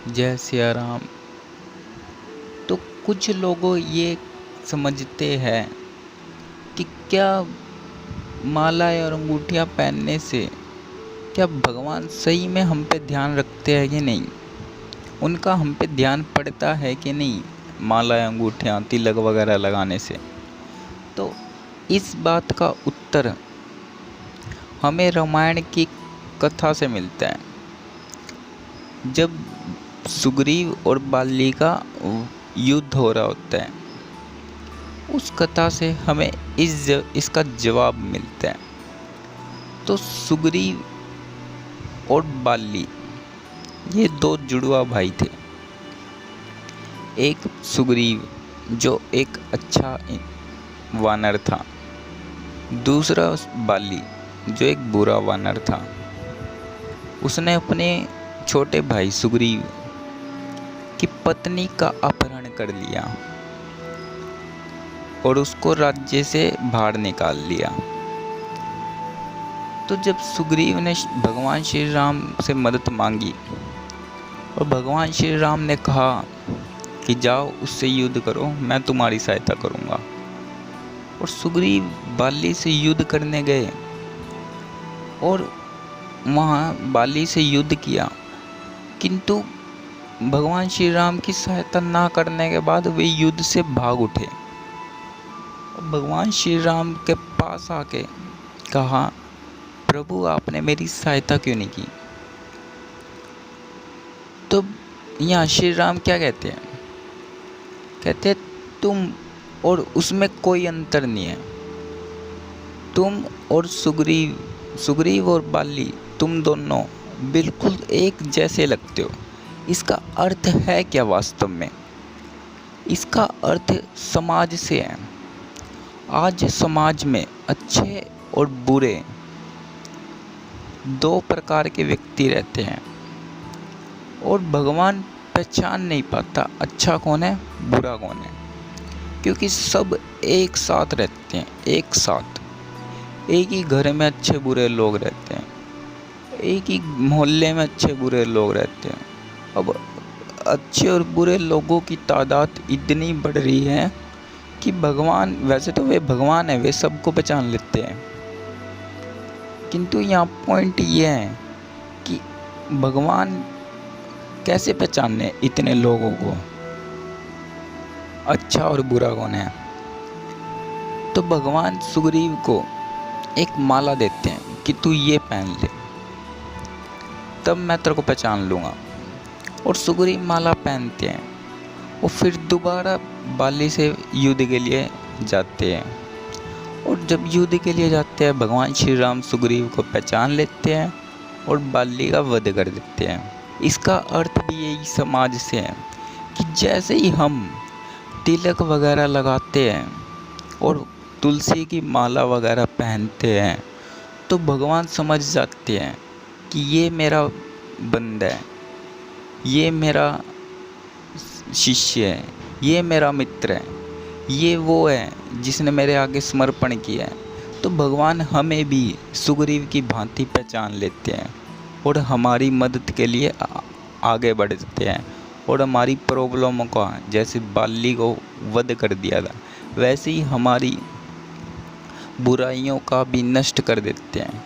जय सिया राम। तो कुछ लोग ये समझते हैं कि क्या मालाएं और अंगूठियां पहनने से क्या भगवान सही में हम पे ध्यान रखते हैं कि नहीं, उनका हम पे ध्यान पड़ता है कि नहीं मालाएं अंगूठियां तिलक वगैरह लगाने से। तो इस बात का उत्तर हमें रामायण की कथा से मिलता है। जब सुग्रीव और बाली का युद्ध हो रहा होता है, उस कथा से हमें इसका जवाब मिलता है। तो सुग्रीव और बाली ये दो जुड़वा भाई थे। एक सुग्रीव जो एक अच्छा वानर था, दूसरा बाली जो एक बुरा वानर था। उसने अपने छोटे भाई सुग्रीव की पत्नी का अपहरण कर लिया और उसको राज्य से बाहर निकाल लिया। तो जब सुग्रीव ने भगवान श्री राम से मदद मांगी और भगवान श्री राम ने कहा कि जाओ उससे युद्ध करो, मैं तुम्हारी सहायता करूंगा, और सुग्रीव बाली से युद्ध करने गए और वहाँ बाली से युद्ध किया, किंतु भगवान श्री राम की सहायता ना करने के बाद वे युद्ध से भाग उठे और भगवान श्री राम के पास आके कहा, प्रभु आपने मेरी सहायता क्यों नहीं की। तो यहाँ श्री राम क्या कहते हैं, कहते तुम और उसमें कोई अंतर नहीं है। तुम और सुग्रीव और बाली, तुम दोनों बिल्कुल एक जैसे लगते हो। इसका अर्थ है क्या वास्तव में? इसका अर्थ समाज से है। आज समाज में अच्छे और बुरे दो प्रकार के व्यक्ति रहते हैं और भगवान पहचान नहीं पाता अच्छा कौन है बुरा कौन है, क्योंकि सब एक साथ रहते हैं। एक साथ एक ही घर में अच्छे बुरे लोग रहते हैं, एक ही मोहल्ले में अच्छे बुरे लोग रहते हैं। अब अच्छे और बुरे लोगों की तादाद इतनी बढ़ रही है कि भगवान, वैसे तो वे भगवान है, वे सबको पहचान लेते हैं, किंतु यहाँ पॉइंट ये है कि भगवान कैसे पहचाने इतने लोगों को, अच्छा और बुरा कौन है। तो भगवान सुग्रीव को एक माला देते हैं कि तू ये पहन ले, तब मैं तेरे को पहचान लूँगा। और सुग्रीव माला पहनते हैं और फिर दोबारा बाली से युद्ध के लिए जाते हैं। और जब युद्ध के लिए जाते हैं, भगवान श्री राम सुग्रीव को पहचान लेते हैं और बाली का वध कर देते हैं। इसका अर्थ भी यही समाज से है कि जैसे ही हम तिलक वगैरह लगाते हैं और तुलसी की माला वगैरह पहनते हैं, तो भगवान समझ जाते हैं कि ये मेरा बंदा है, ये मेरा शिष्य है, ये मेरा मित्र है, ये वो है जिसने मेरे आगे समर्पण किया है। तो भगवान हमें भी सुग्रीव की भांति पहचान लेते हैं और हमारी मदद के लिए आगे बढ़ते हैं और हमारी प्रॉब्लमों का, जैसे बाली को वध कर दिया था, वैसे ही हमारी बुराइयों का भी नष्ट कर देते हैं।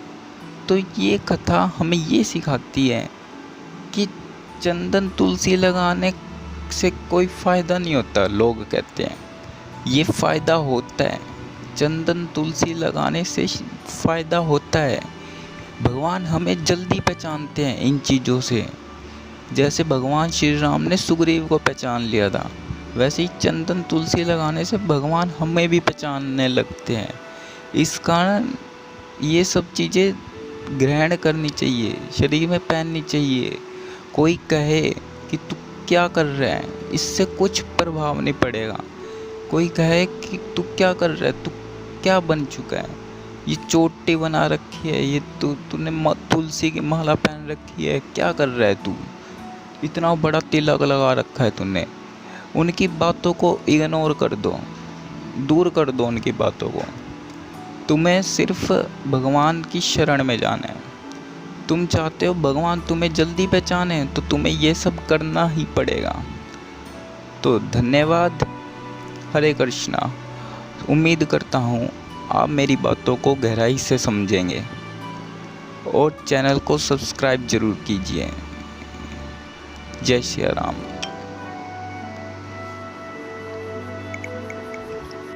तो ये कथा हमें ये सिखाती है कि चंदन तुलसी लगाने से कोई फ़ायदा नहीं होता। लोग कहते हैं ये फ़ायदा होता है, चंदन तुलसी लगाने से फ़ायदा होता है। भगवान हमें जल्दी पहचानते हैं इन चीज़ों से। जैसे भगवान श्री राम ने सुग्रीव को पहचान लिया था, वैसे ही चंदन तुलसी लगाने से भगवान हमें भी पहचानने लगते हैं। इस कारण ये सब चीज़ें ग्रहण करनी चाहिए, शरीर में पहननी चाहिए। कोई कहे कि तू क्या कर रहा है, इससे कुछ प्रभाव नहीं पड़ेगा। कोई कहे कि तू क्या कर रहा है, तू क्या बन चुका है, ये चोटी बना रखी है, ये तूने तुलसी की माला पहन रखी है, क्या कर रहा है तू, इतना बड़ा तिलक लगा रखा है तूने। उनकी बातों को इग्नोर कर दो, दूर कर दो उनकी बातों को। तुम्हें सिर्फ भगवान की शरण में जाना है। तुम चाहते हो भगवान तुम्हें जल्दी पहचाने तो तुम्हें ये सब करना ही पड़ेगा। तो धन्यवाद। हरे कृष्णा। उम्मीद करता हूँ आप मेरी बातों को गहराई से समझेंगे और चैनल को सब्सक्राइब जरूर कीजिए। जय श्री राम।